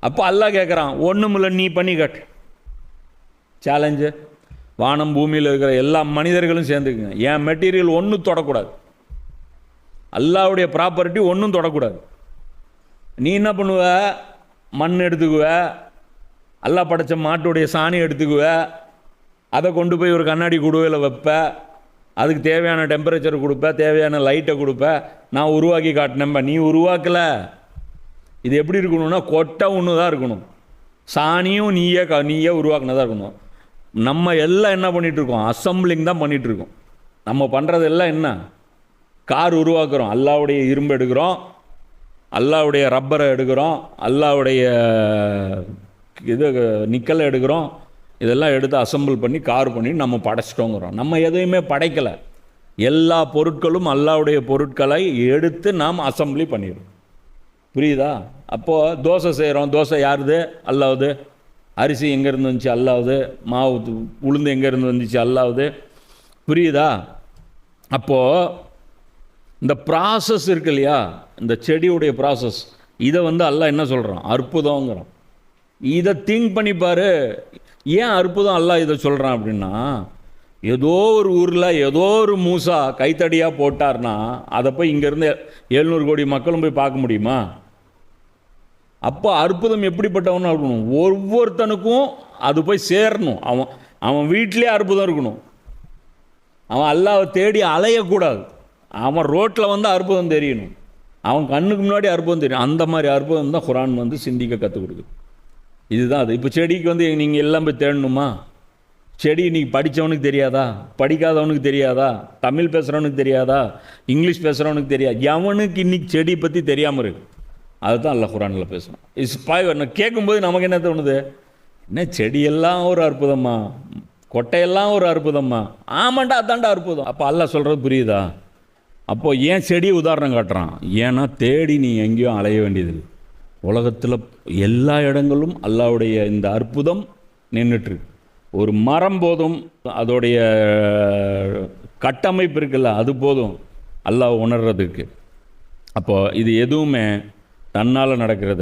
அப்போ அல்லாஹ் கேட்குறான், ஒன்றுமில்ல நீ பண்ணி காட்டு. சேலஞ்சு. வானம் பூமியில் இருக்கிற எல்லா மனிதர்களும் சேர்ந்துக்குங்க. என் மெட்டீரியல் ஒன்றும் தொடக்கூடாது, அல்லாஹ்வுடைய ப்ராப்பர்ட்டி ஒன்றும் தொடக்கூடாது. நீ என்ன பண்ணுவ? மண் எடுத்துக்குவ, அல்லாஹ் படைச்ச மாட்டுடைய சாணி எடுத்துக்குவ, அதை கொண்டு போய் ஒரு கண்ணாடி குடுவையில் வைப்ப, அதுக்கு தேவையான டெம்பரேச்சர் கொடுப்ப, தேவையான லைட்டை கொடுப்ப. நான் உருவாக்கி காட்டினேன்பா, நீ உருவாக்கலை. இது எப்படி இருக்கணும்னா கொட்டை ஒன்று தான் இருக்கணும், சாணியும் நீயே உருவாக்குனதாக இருக்கணும். நம்ம எல்லாம் என்ன பண்ணிகிட்ருக்கோம்? அசம்பிளிங் தான் பண்ணிகிட்ருக்கோம். நம்ம பண்ணுறதெல்லாம் என்ன? கார் உருவாக்குறோம், அல்லாஹ்வுடைய இரும்பு எடுக்கிறோம், அல்லாஹ்வுடைய ரப்பரை எடுக்கிறோம், அல்லாஹ்வுடைய இது நிக்கலை எடுக்கிறோம். இதெல்லாம் எடுத்து அசம்பிள் பண்ணி கார் பண்ணி நம்ம படைச்சிட்டோங்கிறோம். நம்ம எதையுமே படைக்கலை. எல்லா பொருட்களும் அல்லாஹ்வுடைய பொருட்களை எடுத்து நாம் அசம்பிளி பண்ணிடுறோம். புரியுதா? அப்போது தோசை செய்கிறோம், தோசை யாருது? அல்லாஹ்வுது. அரிசி எங்கேருந்து வந்துச்சு? அல்லாஹ்வுது. மாவு உளுந்து எங்கேருந்து வந்துச்சு? அல்லாஹ்வுது. புரியுதா? அப்போது இந்த ப்ராசஸ் இருக்கு இல்லையா, இந்த செடியுடைய ப்ராசஸ், இதை அல்லாஹ் என்ன சொல்கிறான்? அற்புதங்கிறான். இதை திங்க் பண்ணிப்பார். ஏன் அற்புதம் அல்லாஹ் இதை சொல்கிறான் அப்படின்னா, ஏதோ ஒரு ஊரில் ஏதோ ஒரு மூசா கைத்தடியாக போட்டார்னா அதை போய் இங்கேருந்து 700 கோடி மக்களும் போய் பார்க்க முடியுமா? அப்போ அற்புதம் எப்படிப்பட்டவனா இருக்கணும்? ஒவ்வொருத்தனுக்கும் அது போய் சேரணும். அவன் வீட்டிலே அற்புதம் இருக்கணும். அவன் அல்லாஹ்வை தேடி அலையக்கூடாது. அவன் ரோட்டில் அற்புதம் தெரியணும், அவன் கண்ணுக்கு முன்னாடி அற்புதம் தெரியும். அந்த மாதிரி அற்புதம் தான் குர்ஆன் சிந்திக்க கற்றுக் கொடுக்குது. இதுதான் அது. இப்போ செடிக்கு நீங்கள் எல்லாம் போய் தேடணுமா? செடி இன்றைக்கி படித்தவனுக்கு தெரியாதா? படிக்காதவனுக்கு தெரியாதா? தமிழ் பேசுகிறவனுக்கு தெரியாதா? இங்கிலீஷ் பேசுகிறவனுக்கு தெரியாது. எவனுக்கு இன்றைக்கி செடி பற்றி தெரியாமல் இருக்கு. அதுதான் அல்லாஹ் குர்ஆனில் பேசணும். கேட்கும்போது நமக்கு என்ன தோணுது? என்ன செடியெல்லாம் ஒரு அற்புதமா, கொட்டையெல்லாம் ஒரு அற்புதமா? ஆமாண்டா, அதாண்டா அற்புதம். அப்போ அல்லாஹ் சொல்கிறது புரியுதா? அப்போது ஏன் செடியை உதாரணம் காட்டுறான்? ஏன்னா தேடி நீ எங்கேயும் அலைய வேண்டியதில்லை. உலகத்தில் எல்லா இடங்களும் அல்லாஹ்வுடைய இந்த அற்புதம் நின்றுட்டுருக்கு. ஒரு மரம் போதும், அதோடைய கட்டமைப்பு இருக்குல்ல, அது போதும் அல்லாஹ் உணர்றதுக்கு. அப்போது இது எதுவுமே தன்னால் நடக்கிறது.